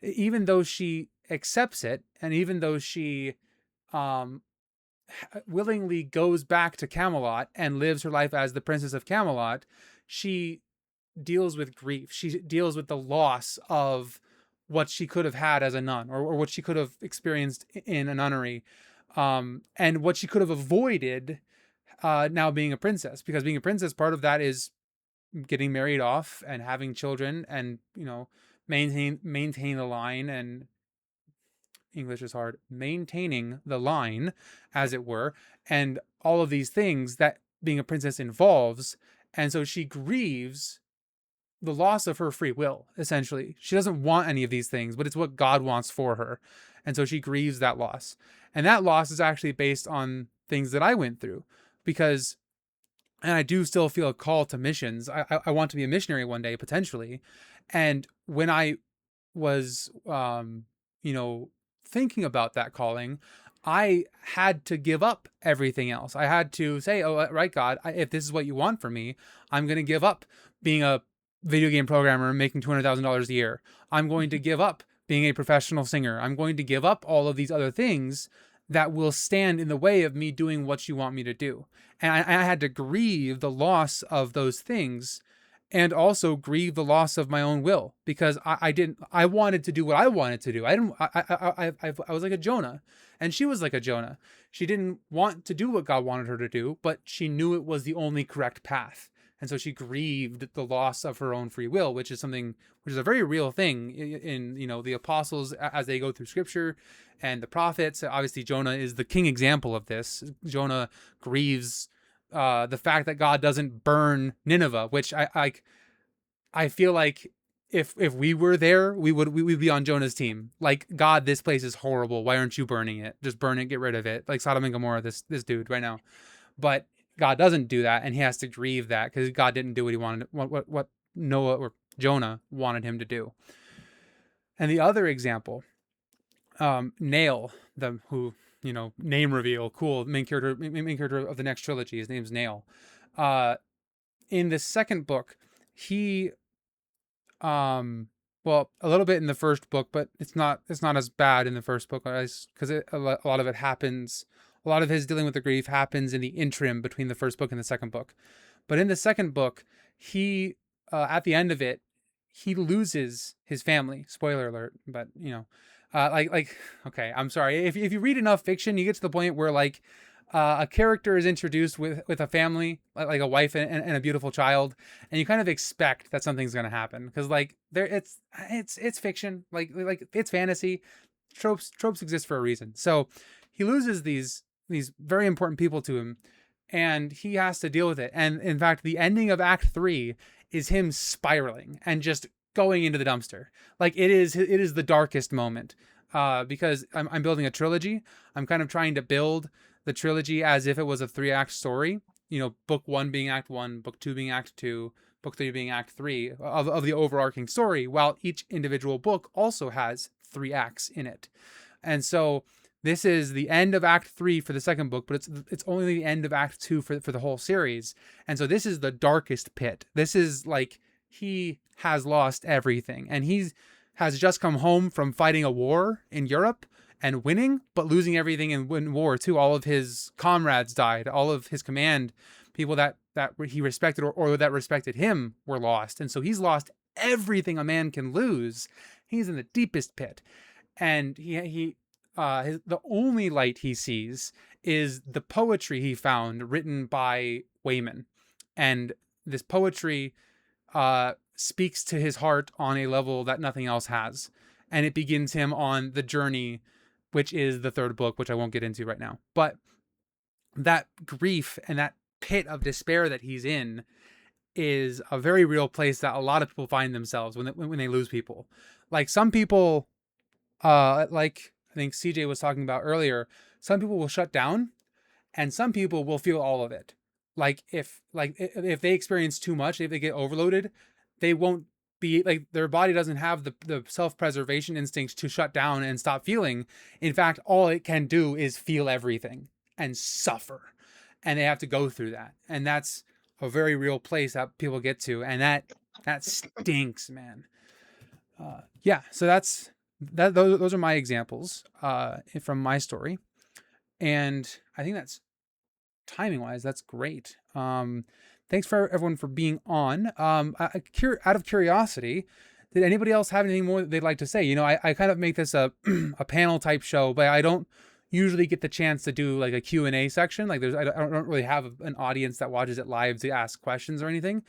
S1: even though she accepts it, and even though she um willingly goes back to Camelot and lives her life as the princess of Camelot. She deals with grief. She deals with the loss of what she could have had as a nun, or what she could have experienced in a nunnery, and what she could have avoided now being a princess. Because being a princess, part of that is getting married off and having children, and maintain the line, and English is hard, maintaining the line, as it were, and all of these things that being a princess involves. And so she grieves the loss of her free will, essentially. She doesn't want any of these things, but it's what God wants for her. And so she grieves that loss. And that loss is actually based on things that I went through, because, and I do still feel a call to missions. I want to be a missionary one day, potentially. And when I was, you know, thinking about that calling, I had to give up everything else. I had to say, oh, right, God, if this is what you want from me, I'm going to give up being a video game programmer making $200,000 a year. I'm going to give up being a professional singer. I'm going to give up all of these other things that will stand in the way of me doing what you want me to do. And I had to grieve the loss of those things, and also grieve the loss of my own will, because I wanted to do what I wanted to do. I was like a Jonah, and she was like a Jonah. She didn't want to do what God wanted her to do, but she knew it was the only correct path. And so she grieved the loss of her own free will, which is a very real thing in the apostles as they go through scripture, and the prophets. Obviously, Jonah is the king example of this. Jonah grieves the fact that God doesn't burn Nineveh, which I feel like if we were there, we'd be on Jonah's team. Like, God, this place is horrible. Why aren't you burning it? Just burn it, get rid of it. Like Sodom and Gomorrah, this dude right now. But God doesn't do that, and he has to grieve that because God didn't do what he wanted, what Noah or Jonah wanted him to do. And the other example, Nail, name reveal, cool, main character of the next trilogy. His name's Nail. In the second book, he, well, a little bit in the first book, but it's not as bad in the first book, because a lot of it happens. A lot of his dealing with the grief happens in the interim between the first book and the second book. But in the second book, he, at the end of it, he loses his family. Spoiler alert, but okay, I'm sorry. If you read enough fiction, you get to the point where a character is introduced with a family, like a wife and a beautiful child, and you kind of expect that something's going to happen, because it's fiction, like it's fantasy. Tropes exist for a reason. So he loses these very important people to him, and he has to deal with it. And in fact, the ending of Act 3 is him spiraling and just going into the dumpster. Like, it is the darkest moment, because I'm building a trilogy. I'm kind of trying to build the trilogy as if it was a 3-act story. Book 1 being Act 1, book 2 being Act 2, book 3 being Act 3 of the overarching story, while each individual book also has 3 acts in it. And so this is the end of Act 3 for the second book, but it's only the end of Act 2 for the whole series. And so this is the darkest pit. This is like, he has lost everything, and he has just come home from fighting a war in Europe and winning, but losing everything in war too. All of his comrades died. All of his command, people that he respected or that respected him, were lost. And so he's lost everything a man can lose. He's in the deepest pit. And the only light he sees is the poetry he found written by Wayman. And this poetry speaks to his heart on a level that nothing else has. And it begins him on the journey, which is the third book, which I won't get into right now. But that grief and that pit of despair that he's in is a very real place that a lot of people find themselves when they lose people. Like, some people, like I think CJ was talking about earlier, some people will shut down, and some people will feel all of it. Like, if they experience too much, if they get overloaded, they won't be like, their body doesn't have the self-preservation instincts to shut down and stop feeling. In fact, all it can do is feel everything and suffer, and they have to go through that. And that's a very real place that people get to, and that stinks, man. So those are my examples from my story, and I think that's, timing wise, that's great. Thanks for everyone for being on. Out of curiosity, did anybody else have anything more that they'd like to say? I kind of make this a panel type show, but I don't usually get the chance to do like a Q&A section. Like, I don't really have an audience that watches it live to ask questions or anything.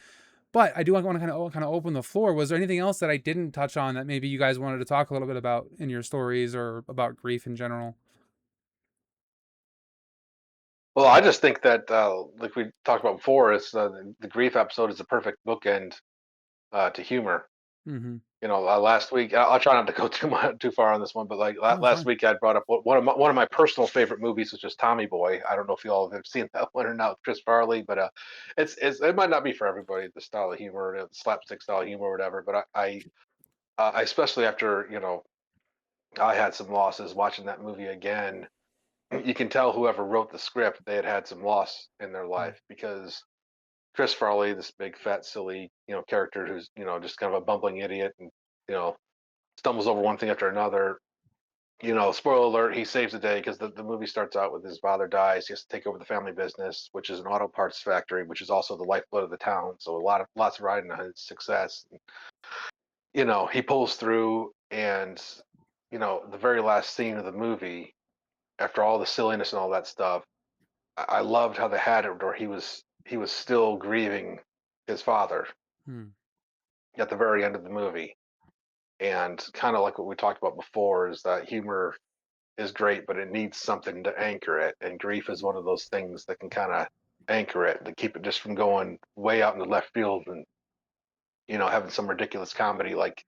S1: But I do want to kind of open the floor. Was there anything else that I didn't touch on that maybe you guys wanted to talk a little bit about in your stories, or about grief in general?
S4: Well, I just think that, like we talked about before, is the grief episode is a perfect bookend to humor.
S1: Mm-hmm.
S4: Last week I'll try not to go too far on this one, but like
S1: Oh,
S4: last
S1: fine.
S4: week I brought up one of my personal favorite movies, which is Tommy Boy. I don't know if you all have seen that one or not, Chris Farley, but it might not be for everybody, the style of humor, the slapstick style of humor, or whatever. But I especially after I had some losses watching that movie again. You can tell whoever wrote the script, they had some loss in their life, because Chris Farley, this big fat silly character who's just kind of a bumbling idiot, and you know stumbles over one thing after another. Spoiler alert, he saves the day because the movie starts out with his father dies. He has to take over the family business, which is an auto parts factory, which is also the lifeblood of the town. So lots of riding on his success. He pulls through, and the very last scene of the movie, after all the silliness and all that stuff, I loved how they had it where he was still grieving his father
S1: Hmm.
S4: at the very end of the movie. And kind of like what we talked about before, is that humor is great, but it needs something to anchor it. And grief is one of those things that can kind of anchor it, to keep it just from going way out in the left field, and having some ridiculous comedy like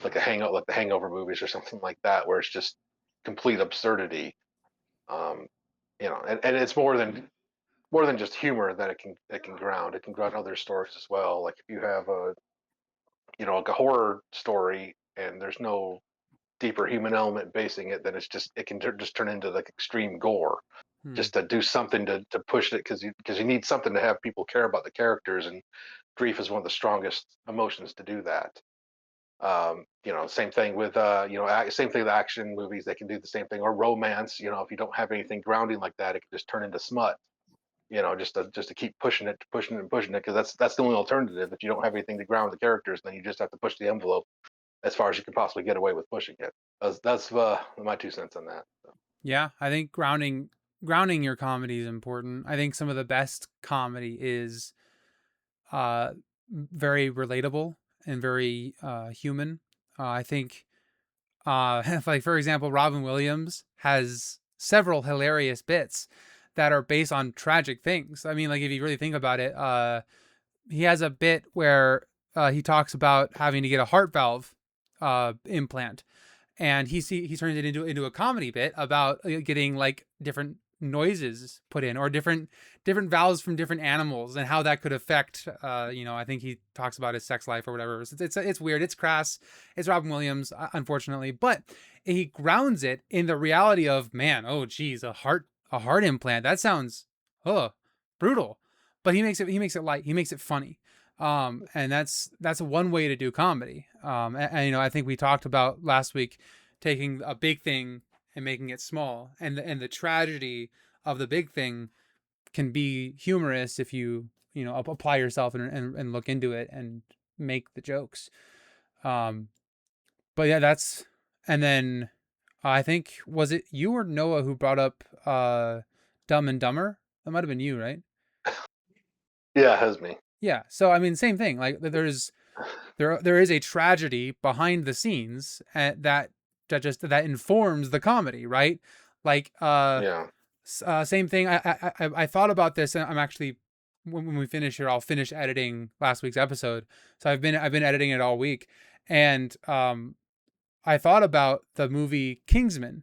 S4: like the Hangover movies or something like that, where it's just complete absurdity. Um, and it's more than just humor that it can ground. It can ground other stories as well. Like if you have like a horror story and there's no deeper human element basing it, then it can just turn into like extreme gore,
S1: Hmm.
S4: just to do something to push it, because you need something to have people care about the characters, and grief is one of the strongest emotions to do that. Same thing with same thing with action movies. They can do the same thing, or romance. If you don't have anything grounding like that, it can just turn into smut. Just to keep pushing it, pushing it, and pushing it, because that's the only alternative. If you don't have anything to ground the characters, then you just have to push the envelope as far as you can possibly get away with pushing it. That's my 2 cents on that. So.
S1: Yeah, I think grounding your comedy is important. I think some of the best comedy is uh very relatable and very human. I think like for example, Robin Williams has several hilarious bits that are based on tragic things. I mean, like if you really think about it, he has a bit where he talks about having to get a heart valve implant, and he turns it into a comedy bit about getting like different noises put in, or different valves from different animals, and how that could affect I think he talks about his sex life or whatever. It's weird, it's crass, it's Robin Williams, unfortunately, but he grounds it in the reality of, man, oh geez, a heart implant, that sounds brutal, but he makes it light, he makes it funny. And that's one way to do comedy. And I think we talked about last week taking a big thing and making it small, and the tragedy of the big thing can be humorous if you apply yourself and look into it and make the jokes. Um, but yeah, and then I think, was it you or Noah who brought up Dumb and Dumber? That might have been you, right?
S4: Yeah, it has me.
S1: Yeah. So I mean, same thing. Like there is a tragedy behind the scenes, that informs the comedy, right? Like
S4: Yeah.
S1: same thing. I thought about this, and I'm actually, when we finish here, I'll finish editing last week's episode. So I've been editing it all week, and I thought about the movie Kingsman,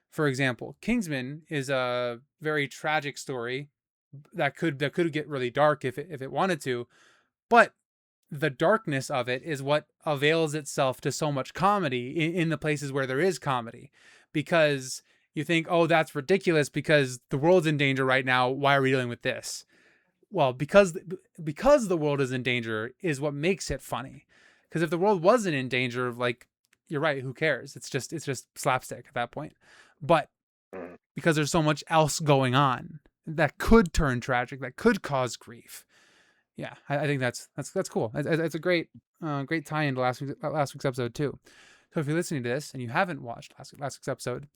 S1: for example. Kingsman is a very tragic story that could get really dark if it wanted to, but the darkness of it is what avails itself to so much comedy in the places where there is comedy, because you think, oh, that's ridiculous because the world's in danger right now, why are we dealing with this? Well, because the world is in danger is what makes it funny. Because if the world wasn't in danger, like, you're right, who cares? It's just slapstick at that point. But
S4: Mm.
S1: because there's so much else going on that could turn tragic, that could cause grief. Yeah, I think that's cool. It's a great tie-in to last week's episode too. So if you're listening to this and you haven't watched last week's episode,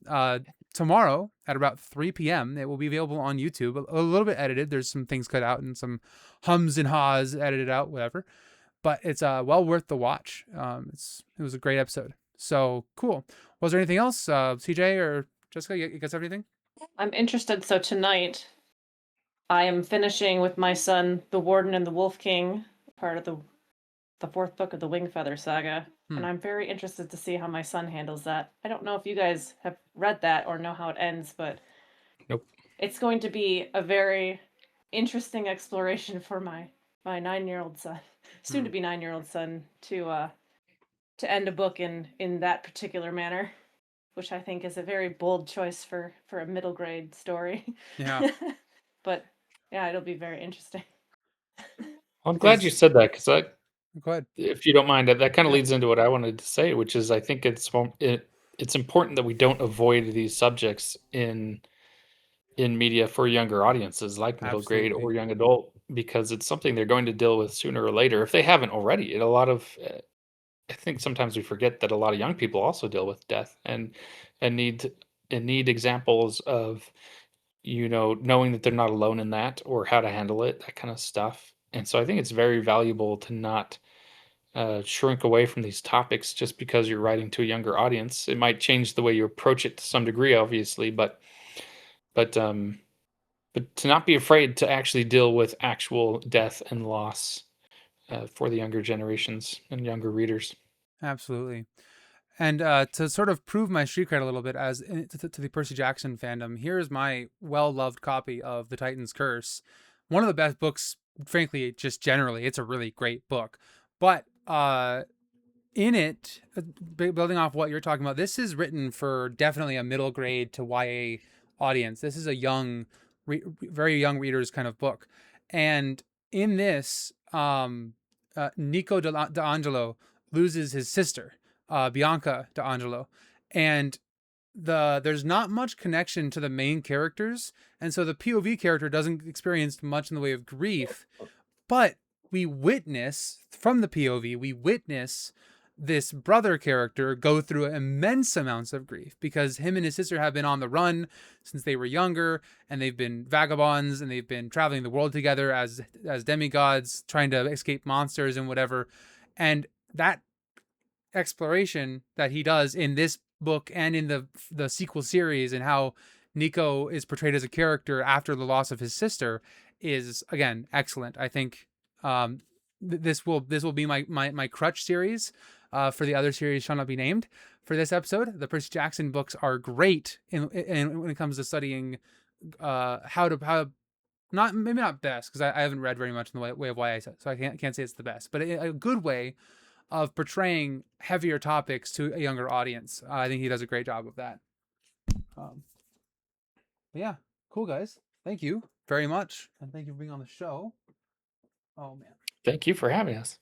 S1: tomorrow at about 3 p.m. it will be available on YouTube. A little bit edited. There's some things cut out and some hums and haws edited out, whatever. But it's well worth the watch. It was a great episode. So cool. Was there anything else, CJ or Jessica? You guys have anything?
S2: I'm interested. So tonight, I am finishing with my son, The Warden and the Wolf King, part of the fourth book of the Wingfeather saga. And I'm very interested to see how my son handles that. I don't know if you guys have read that or know how it ends, but
S3: Nope.
S2: it's going to be a very interesting exploration for my 9-year-old son, soon to be 9-year-old son, to end a book in that particular manner, which I think is a very bold choice for a middle grade story.
S1: Yeah.
S2: But yeah, it'll be very interesting.
S3: Well, I'm glad you said that because
S1: Go ahead.
S3: if you don't mind, that kind of
S1: Yeah.
S3: leads into what I wanted to say, which is I think it's important that we don't avoid these subjects in media for younger audiences like middle grade
S1: Absolutely.
S3: or young adult because it's something they're going to deal with sooner or later if they haven't already. A lot of I think sometimes we forget that a lot of young people also deal with death and need examples of knowing that they're not alone in that or how to handle it, that kind of stuff. And so I think it's very valuable to not shrink away from these topics just because you're writing to a younger audience. It might change the way you approach it to some degree, obviously, but but to not be afraid to actually deal with actual death and loss for the younger generations and younger readers.
S1: Absolutely. And to sort of prove my street cred a little bit to the Percy Jackson fandom, here's my well-loved copy of The Titan's Curse. One of the best books, frankly, just generally. It's a really great book. But in it, building off what you're talking about, this is written for definitely a middle grade to YA audience. This is a young, very young readers kind of book. And in this, Nico D'Angelo loses his sister, Bianca D'Angelo, and there's not much connection to the main characters, and so the POV character doesn't experience much in the way of grief, but we witness from the POV, we witness this brother character go through immense amounts of grief because him and his sister have been on the run since they were younger, and they've been vagabonds, and they've been traveling the world together as demigods, trying to escape monsters and whatever. And that exploration that he does in this book and in the sequel series, and how Nico is portrayed as a character after the loss of his sister, is again excellent. I think this will be my crutch series. For the other series shall not be named. For this episode, the Percy Jackson books are great in when it comes to studying how not maybe not best, because I haven't read very much in the way of YA, so I can't say it's the best, but a good way of portraying heavier topics to a younger audience. I think he does a great job of that. Um, but yeah, cool guys. Thank you very much, and thank you for being on the show. Oh man.
S3: Thank you for having us.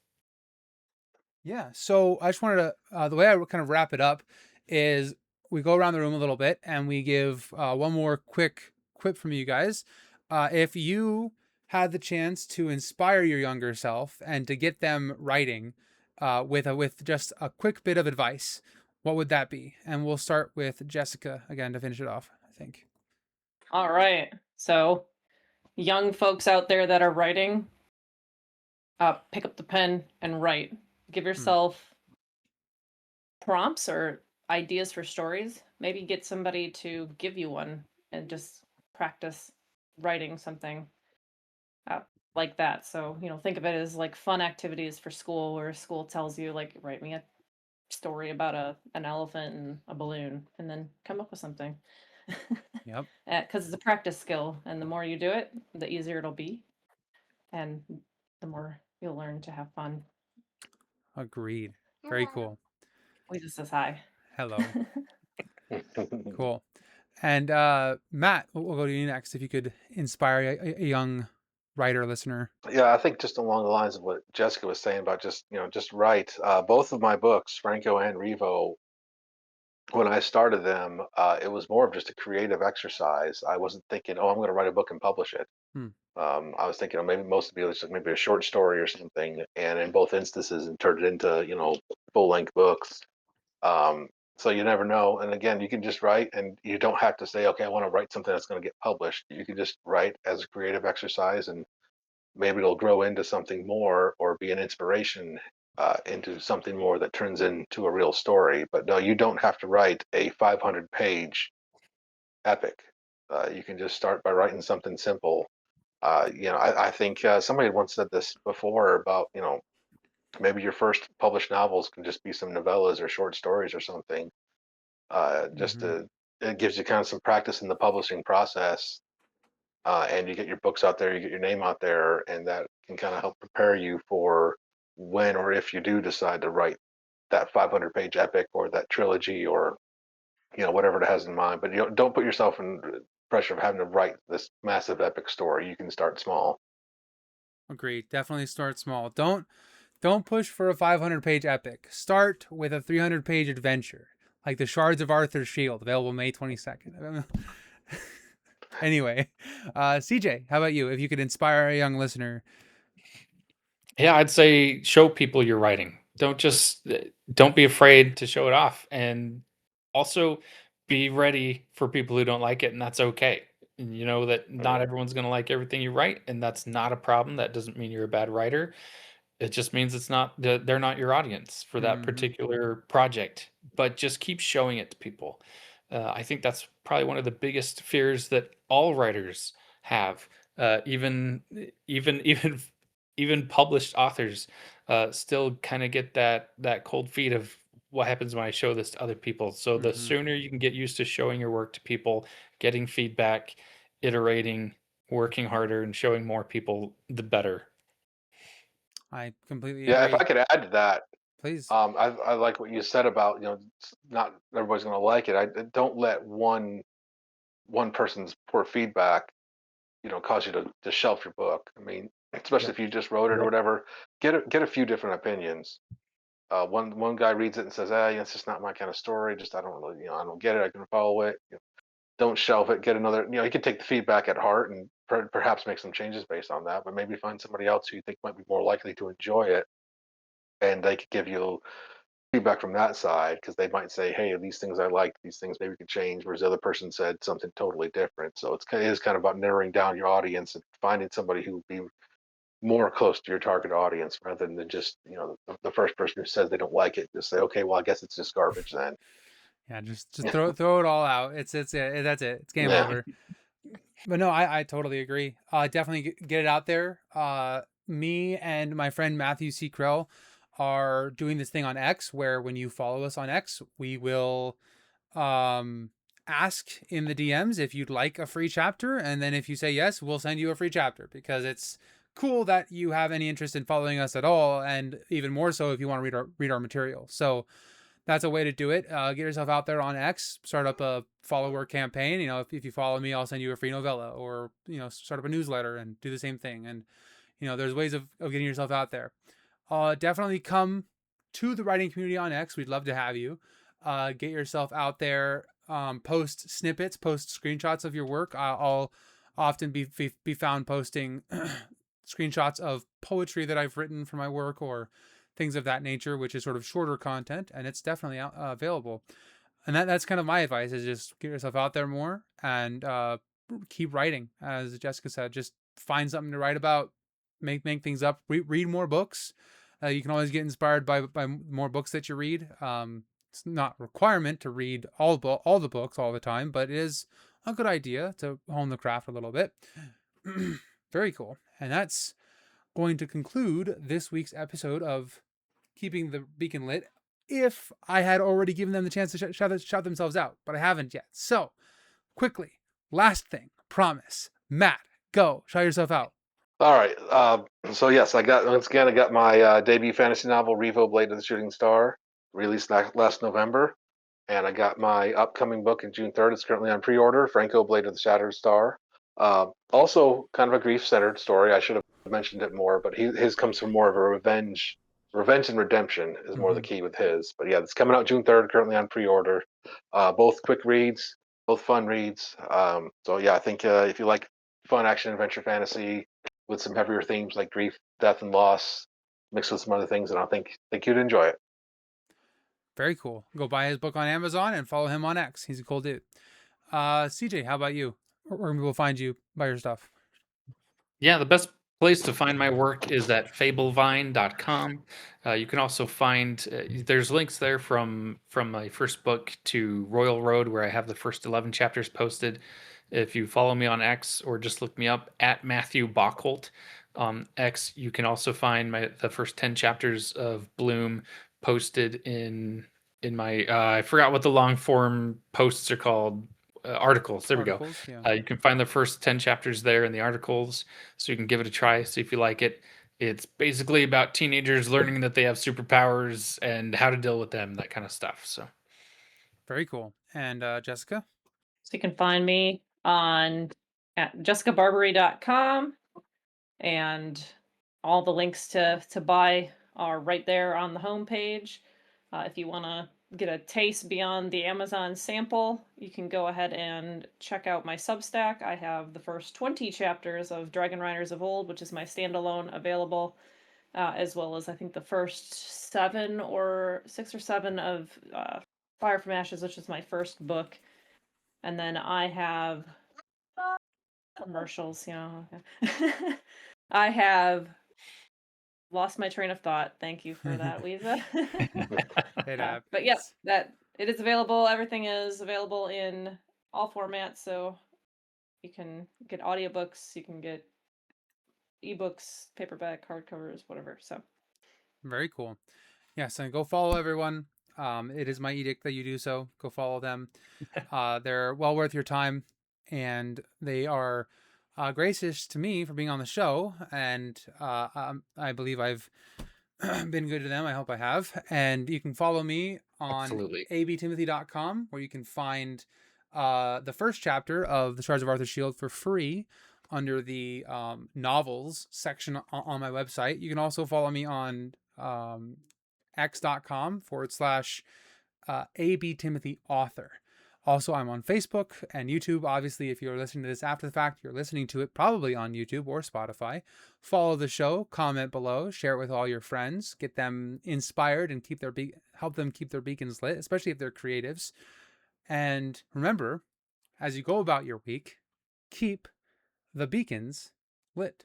S1: Yeah. So I just wanted to the way I kind of wrap it up is we go around the room a little bit and we give one more quick quip from you guys. If you had the chance to inspire your younger self and to get them writing with just a quick bit of advice, what would that be? And we'll start with Jessica again to finish it off, I think.
S2: All right. So, young folks out there that are writing, pick up the pen and write. Give yourself prompts or ideas for stories. Maybe get somebody to give you one and just practice writing something like that. So, think of it as like fun activities for school, where school tells you, like, write me a story about an elephant and a balloon, and then come up with something.
S1: Yep.
S2: Because it's a practice skill, and the more you do it, the easier it'll be, and the more you'll learn to have fun.
S1: Agreed. Very cool.
S2: Lisa says hi.
S1: Hello. Cool. And Matt, we'll go to you next. If you could inspire a young writer listener.
S4: Yeah, I think just along the lines of what Jessica was saying about just write. Both of my books, Franco and Revo, when I started them, it was more of just a creative exercise. I wasn't thinking, oh, I'm going to write a book and publish it.
S1: Hmm.
S4: I was thinking, oh, maybe most of it was like maybe a short story or something. And in both instances, and turned it into full-length books. So you never know. And again, you can just write, and you don't have to say, okay, I want to write something that's going to get published. You can just write as a creative exercise, and maybe it'll grow into something more or be an inspiration into something more that turns into a real story. But no, you don't have to write a 500-page epic. You can just start by writing something simple, I think somebody once said this before about, maybe your first published novels can just be some novellas or short stories or something. Just
S1: Mhm.
S4: it gives you kind of some practice in the publishing process, and you get your books out there, you get your name out there, and that can kind of help prepare you for when or if you do decide to write that 500-page epic or that trilogy or whatever it has in mind. But don't put yourself in pressure of having to write this massive epic story. You can start small.
S1: Agreed. Definitely start small. Don't push for a 500-page epic. Start with a 300-page adventure, like the Shards of Arthur's Shield, available May 22nd. Anyway, CJ, how about you? If you could inspire a young listener.
S3: Yeah, I'd say show people you're writing. Don't be afraid to show it off, and also be ready for people who don't like it, and that's okay. And you know that not everyone's going to like everything you write, and that's not a problem. That doesn't mean you're a bad writer. It just means they're not your audience for that
S1: Mhm.
S3: particular project. But just keep showing it to people. I think that's probably one of the biggest fears that all writers have. Even even even published authors still kind of get that cold feet of what happens when I show this to other people. So the
S1: Mhm.
S3: sooner you can get used to showing your work to people, getting feedback, iterating, working harder, and showing more people, the better.
S1: I completely
S4: Yeah, if I
S1: agree.
S4: could add to that,
S1: Please.
S4: I like what you said about not everybody's going to like it. I don't let one person's poor feedback cause you to shelf your book. I mean, especially
S1: Yep.
S4: if you just wrote it or whatever, get a few different opinions. One guy reads it and says, it's just not my kind of story. Just I don't really, I don't get it. I can follow it. Don't shelve it. Get another. You can take the feedback at heart and perhaps make some changes based on that. But maybe find somebody else who you think might be more likely to enjoy it, and they could give you feedback from that side because they might say, "Hey, these things I liked. These things maybe could change." Whereas the other person said something totally different. So it is kind of about narrowing down your audience and finding somebody who would be more close to your target audience rather than just the first person who says they don't like it. Just say, "Okay, well, I guess it's just garbage then."
S1: Yeah, just throw it all out. It's it. That's it. It's game
S4: Yeah.
S1: over. But no, I totally agree. Definitely get it out there. Me and my friend Matthew C. Krell are doing this thing on X where when you follow us on X, we will um ask in the DMs if you'd like a free chapter, and then if you say yes, we'll send you a free chapter because it's cool that you have any interest in following us at all, and even more so if you want to read our material. So that's a way to do it. Get yourself out there on X, start up a follower campaign. If you follow me, I'll send you a free novella, or start up a newsletter and do the same thing. And there's ways of getting yourself out there. Definitely come to the writing community on X. We'd love to have you. Get yourself out there. Post snippets, post screenshots of your work. I'll often be found posting screenshots of poetry that I've written for my work or things of that nature, which is sort of shorter content, and it's definitely available. And that's kind of my advice: is just get yourself out there more and keep writing. As Jessica said, just find something to write about, make things up, read more books. You can always get inspired by more books that you read. It's not a requirement to read all the books all the time, but it is a good idea to hone the craft a little bit. Very cool. And that's going to conclude this week's episode of Keeping the Beacon Lit. If I had already given them the chance to shout themselves out, but I haven't yet. So, quickly, last thing, promise. Matt, go, shout yourself out.
S4: All right. So yes, I got my debut fantasy novel, Revo Blade of the Shooting Star, released last November, and I got my upcoming book in June 3rd. It's currently on pre-order, Franco Blade of the Shattered Star. Also, kind of a grief-centered story. I should have mentioned it more, but his comes from more of a revenge and redemption is more the
S1: Mm-hmm.
S4: key with his. But yeah, it's coming out June 3rd, currently on pre-order. Both quick reads, both fun reads. So yeah, I think if you like fun action adventure fantasy with some heavier themes like grief, death, and loss, mixed with some other things, and I think you'd enjoy it.
S1: Very cool. Go buy his book on Amazon and follow him on X. He's a cool dude. CJ, how about you? Where can people find you? Buy your stuff.
S3: Yeah, the best place to find my work is at fablevine.com. You can also find there's links there from my first book to Royal Road, where I have the first 11 chapters posted. If you follow me on X or just look me up at Matthew Bockholt on X, you can also find the first 10 chapters of Bloom posted in my I forgot what the long form posts are called. Articles. There we go.
S1: Articles, yeah.
S3: You can find the first 10 chapters there in the articles, so you can give it a try, see if you like it. It's basically about teenagers learning that they have superpowers and how to deal with them, that kind of stuff. So
S1: Very cool. And Jessica?
S2: So you can find me on at jessicabarbery.com, and all the links to buy are right there on the homepage. If you want to get a taste beyond the Amazon sample, you can go ahead and check out my Substack. I have the first 20 chapters of Dragon Riders of Old, which is my standalone, available, as well as I think the first 6 or 7 of Fire from Ashes, which is my first book. And then I have commercials, I have lost my train of thought. Thank you for that, Lisa.
S1: It happens.
S2: But yeah, that it is available. Everything is available in all formats, so you can get audiobooks, you can get ebooks, paperback, hardcovers, whatever. So
S1: Very cool. Yes, and go follow everyone. It is my edict that you do so. Go follow them. They're well worth your time, and they are gracious to me for being on the show. And I believe I've been good to them. I hope I have. And you can follow me on
S3: absolutely.
S1: abtimothy.com, where you can find the first chapter of The Shards of Arthur's Shield for free under the novels section on my website. You can also follow me on x.com/abtimothyauthor. Also, I'm on Facebook and YouTube. Obviously, if you're listening to this after the fact, you're listening to it probably on YouTube or Spotify. Follow the show, comment below, share it with all your friends, get them inspired, and help them keep their beacons lit, especially if they're creatives. And remember, as you go about your week, keep the beacons lit.